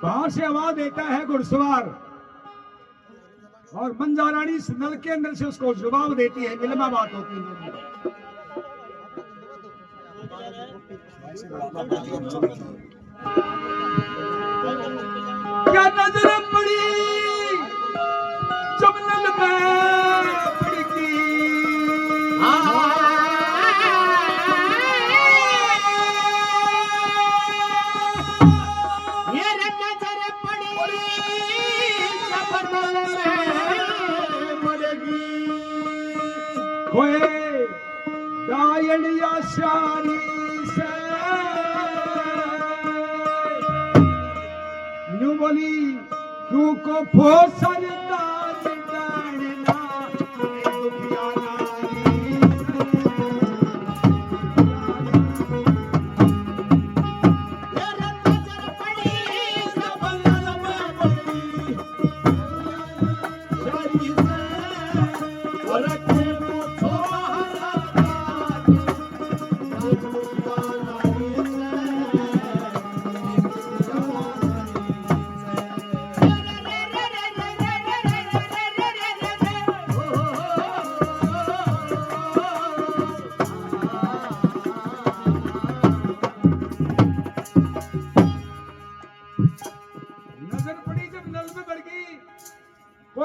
बाहर से आवाज देता है घुड़सवार और मंजा रानी नल के अंदर से उसको जवाब देती है। मिलमा बात होती है। क्या नजर पड़ी जब नल में पड़की, होए डायनिया शानी से न्यू बोली क्यों को फोसर दाज डालना दुखिया नारी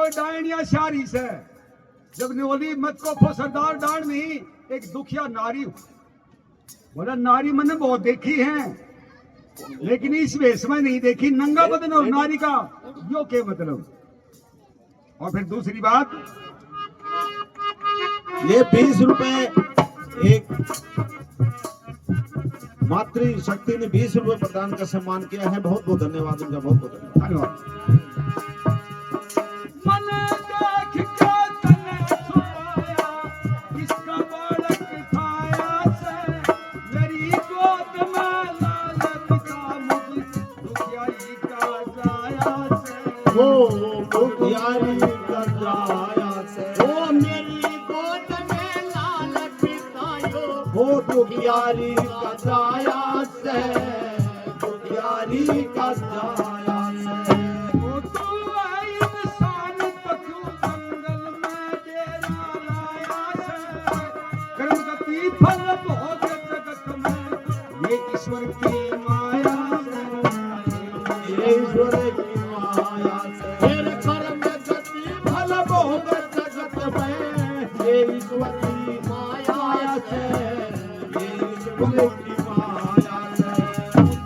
डायनिया शारी से जब निवली मत को फसरदार डांड नहीं एक दुखिया नारी बोला। नारी मैंने बहुत देखी है लेकिन इस वेश में नहीं देखी। नंगा बदन और नारी का यो के मतलब। और फिर दूसरी बात ये 20 रुपए एक मातृ शक्ति ने 20 रुपए प्रदान का सम्मान किया है। बहुत बहुत धन्यवाद उनका। बहुत बहुत धन्यवाद। दुखियारी कजाया से ओ मेरी गोद में लाल पितायो, ओ दुखियारी कजाया से दुखियारी कजाया से। ओ तू है इंसान तो क्यों जंगल में डेरा लाया से। कर्म गति फल भोग जगत में ये ईश्वर की माया से, ये ईश्वर की माया से। ये ईश्वर की माया से, ये ईश्वर की माया से।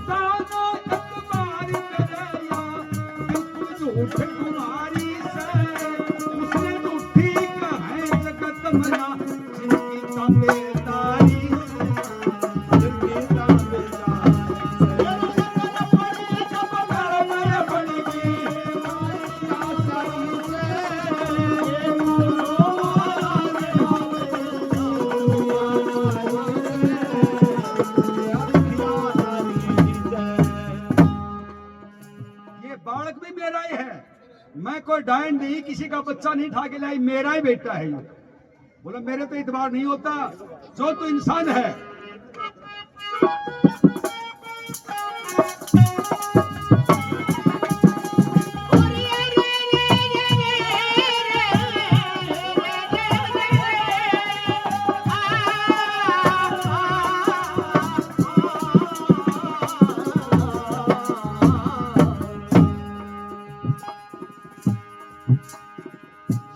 दाना तक मारी करेया बिल्कुल झूठ तुम्हारी से। उसने झूठी कहे जगत मना जिनकी ताबेदारी से, जिनकी ताबेदारी मैं कोई डायन नहीं, किसी का बच्चा नहीं ठा के लाई, मेरा ही बेटा है ये। बोला मेरे तो इतबार नहीं होता, जो तू इंसान है।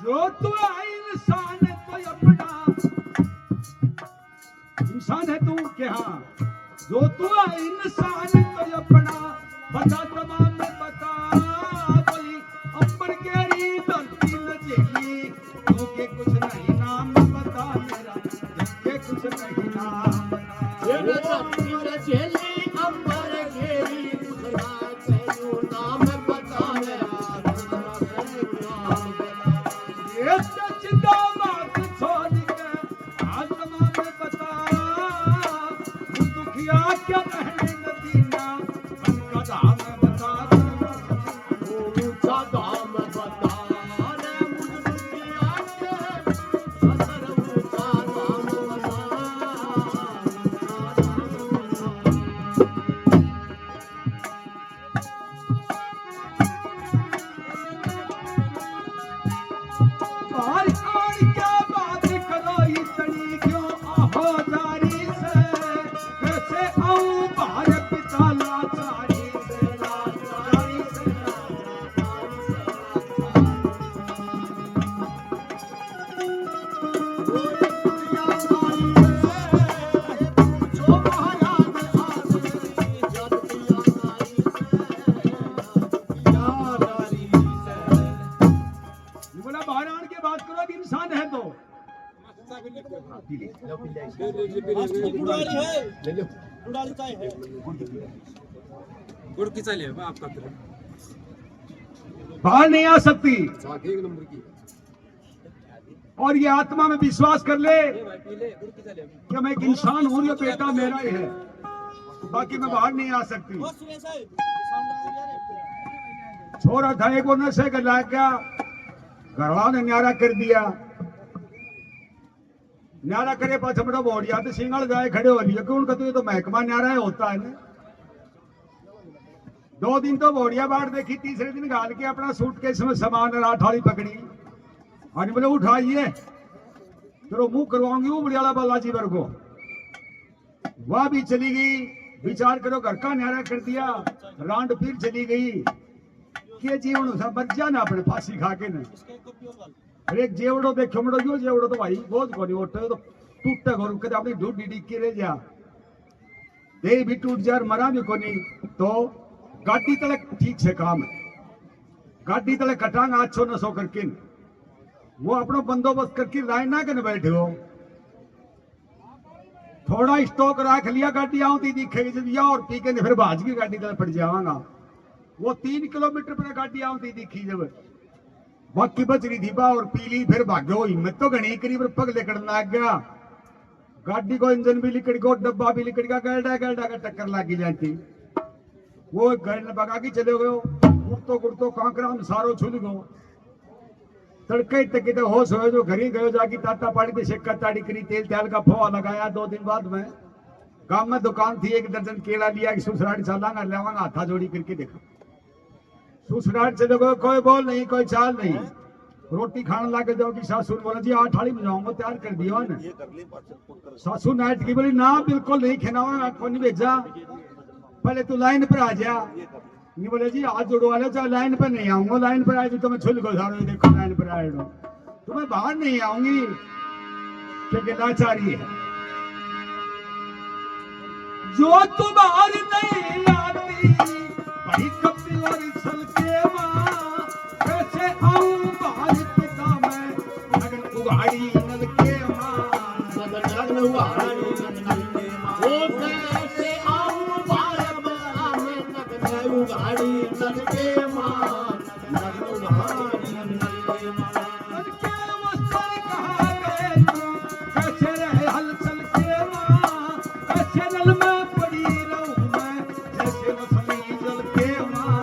जो तू इंसान है तो अपना इंसान है तू के, हाँ जो तू इंसान है तो अपना बता तमाम में बता। बोली अंबर के री धरती न झेली क्योंकि कुछ नहीं नाम बता मेरा, के कुछ नहीं नाम बता। ये धरती न झेली अंबर के री नाम बता मेरा। चिंता बात छोड़ के आत्मा में बता, दुखिया क्या रहने नदी ना ये बोला बाहर आने के बात करो कि इंसान है तो गुड़ की चाले आपका तो बाहर नहीं आ सकती। और ये आत्मा में विश्वास कर ले कि मैं एक इंसान हूं, ये बेटा मेरा ही है, बाकी मैं बाहर नहीं आ सकती। छोरा था एक वो नशे का ला क्या घरवालों ने न्यारा कर दिया, न्यारा करे पास बड़ा बोड़िया तो सिंगल जाए खड़े हो लिया क्यों कहते तो महकमा न्यारा है होता है ना। 2 दिन तो बोड़िया बाढ़ देखी, तीसरे दिन गाल के अपना सूटकेस में सामान रात थाली पकड़ी और बोले उठाइए तेरो मुंह करवाऊंगी वो बड़ियाला बालाजी वर को। वह भी चली गई, विचार करो घर का न्यारा कर दिया, रांड फिर चली गई के जीवन सा बच जा ना अपने फांसी खा के न। अरे एक जेवड़ो देखो मड़ो यो जेवड़ो तो भाई बहुत कोनी उठे तो टूटता घर कदे अपनी ढूंढ डी के रह जा दे भी टूट जा मरा भी कोनी। तो गाड़ी तले ठीक से काम है, गाड़ी तले कटांग अच्छो नसो करके वो अपनो बंदोबस्त करके लाइन ना करने बैठे हो, थोड़ा स्टॉक रख लिया गाड़ी आती दिखेगी जब या और पी के फिर भाज की गाड़ी तले पड़ जावांगा। वो 3 किलोमीटर पर गाड़ी आती दिखी जब बाकी बच रही थी बा और पीली फिर भाग्यो हिम्मत तो घनी करीब पग लेकर लग गया, गाड़ी को इंजन भी लिकड़ गो डब्बा भी लिकड़ गया, गैडा गैडा का टक्कर लगी जाती। वो घर ने भगा के चले गयो, गुड़तो गुड़तो कांकरा में सारो छुल गो। तड़के तक तो होश हो जो घर ही गयो जाके ताता पाड़ी पे शेक्का ताड़ी करी, तेल त्याल का फोआ लगाया। 2 दिन बाद में गांव में दुकान थी, 1 दर्जन केला लिया कि सुसराट चलांगा लेवांगा, हाथा जोड़ी करके देखा सुसराट चले गए, कोई बोल नहीं कोई चाल नहीं। रोटी खाने लगे जाओ कि सासू बोला जी 8 थाली में जाऊंगा तैयार कर दिया ना। सासू नाइट की बोली ना बिल्कुल नहीं खिलावा को नहीं भेजा, पहले तू लाइन पर आ जा। नहीं बोले जी हाथ जुड़वा लो, चाहे लाइन पर नहीं आऊंगा, लाइन पर आए तो मैं छुल को सारो देखो लाइन पर आए तो मैं बाहर नहीं आऊंगी क्योंकि लाचारी है। जो तू बाहर नहीं आती भाई कपी और छल के मां कैसे आऊं बाहर पिता मैं लगन उगाड़ी नल के मां लगन उगाड़ी नल के मां ओ कैसे आऊं बाहर मैं लगन उगाड़ी नल के मां लगन उगाड़ी नल के मां के वस्त्र कहा गए तू कैसे रहे हलचल के मां कैसे नल में पड़ी रहूं मैं जैसे मछली जल के मां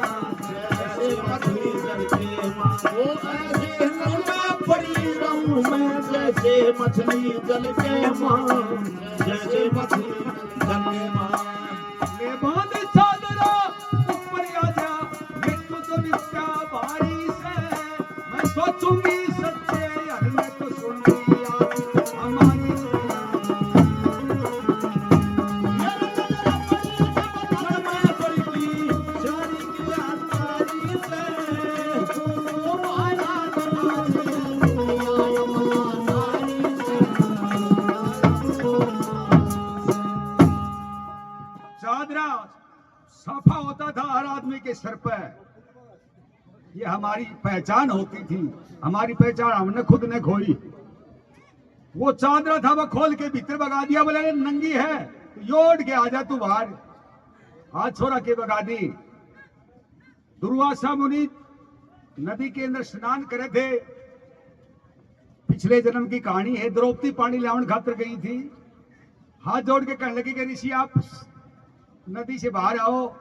जैसे मछली जल के मां ओ ऐसे नल में पड़ी रहूं मैं जैसे मछली जल के मां जैसे मछली जल के मां। ले बांध चादरा ऊपर आ जा मृत्यु तो नित्या भारी से मैं सोचूंगी सच्चे यार मैं तो सुन लिया हमारी चादरा साफा होता था हर आदमी के सर पर, ये हमारी पहचान होती थी, हमारी पहचान हमने खुद ने खोई। वो चादरा था वो खोल के भीतर भगा दिया, बोले नंगी है योड़ के आ जा तू बाहर, हाथ छोड़ा के भगा दी। दुर्वासा मुनि नदी के अंदर स्नान करे थे, पिछले जन्म की कहानी है। द्रौपदी पानी लावन खातर गई थी, हाथ जोड़ के कहने लगी कि ऋषि आप नदी से बाहर आओ,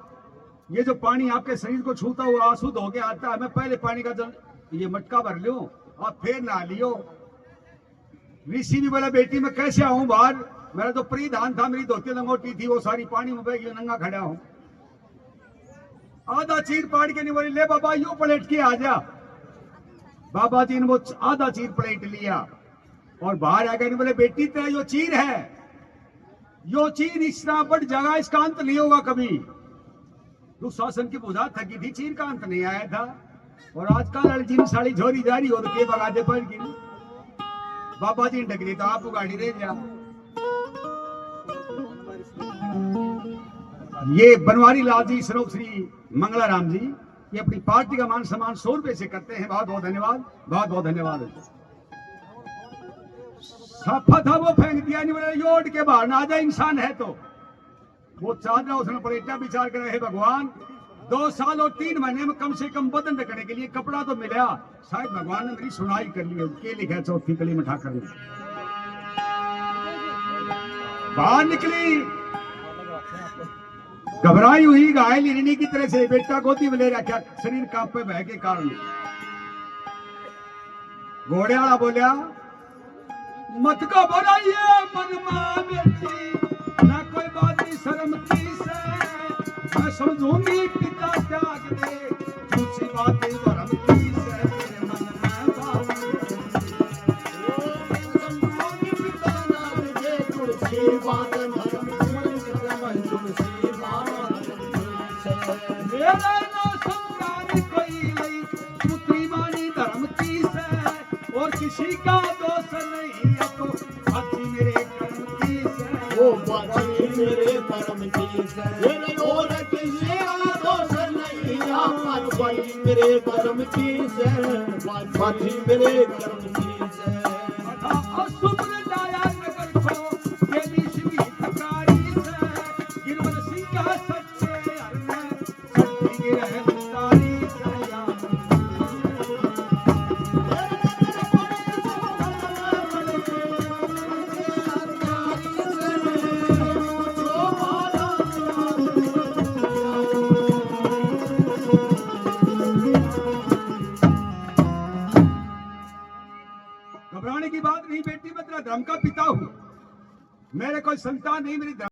ये जो पानी आपके शरीर को छूता हुआ अशुद्ध होके आता है, मैं पहले पानी का जल ये मटका भर लूं और फिर नहा लियो। ऋषि भी बोला बेटी मैं कैसे आऊं बाहर, मेरा तो परिधान था, मेरी धोती लंगोटी थी, वो सारी पानी में बह नंगा खड़ा हूं। आधा चीर पाड़ के नहीं बोली ले बाबा यूं पलट के आ जा। बाबा जी ने वो आधा चीर पलट लिया और बाहर आ गए। बोले बेटी तेरा यो चीर है, यो चीर इस तरह बड़ जगह, इसका अंत नहीं होगा कभी। दुशासन की बुझा थकी थी, चीर का अंत नहीं आया था। और आजकल लड़जी साड़ी झोरी जारी हो तो के बगा दे पर बाबा जी ने डगरी तो आप गाड़ी रह गया। ये बनवारी लाल जी स्वरूप श्री मंगलाराम जी, ये अपनी पार्टी का मान सम्मान 100 रुपए से करते हैं। बहुत बहुत धन्यवाद, बहुत बहुत धन्यवाद। साफा था वो फेंक दिया, नहीं बोले योट के बाहर ना आ जाए, इंसान है तो वो चादरा उसने पलेटा विचार कर रहे भगवान 2 साल और 3 महीने में कम से कम बदन रखने के लिए कपड़ा तो मिला, शायद भगवान ने मेरी सुनाई कर ली। के लिखा चौथी कली में ठाकर बाहर निकली, घबराई हुई घायल हिरणी की तरह से बेटा गोदी में ले रखा, शरीर कांपे बह के कारण। घोड़े वाला बोलिया मत को बोलाइए मनमा बेटी, ना कोई बात नहीं शर्म की से, मैं समझूंगी पिता त्याग दे, झूठी बातें धर्म की से, तेरे मन में बात समझूंगी पिता त्याग दे, झूठी बात धर्म झूठी बात मेरे ना संगारी कोई नहीं, पुत्री मानी धर्म की से, और किसी का दोष नहीं, अब तो बाजी मेरे कर्म की से। वो बाजी मेरे कर्म की से, मेरे और किसी का दोष नहीं, आपन बाजी मेरे कर्म की से, बाजी मेरे कर्म की से। असुब्र जाया नगर को केली शिवी तकारी से, गिरवन सिंह का सच्चे हरने सच्ची गिरह तारी से। घबराने की बात नहीं बेटी, मैं तेरा धर्म का पिता हूं, मेरे कोई संतान नहीं, मेरी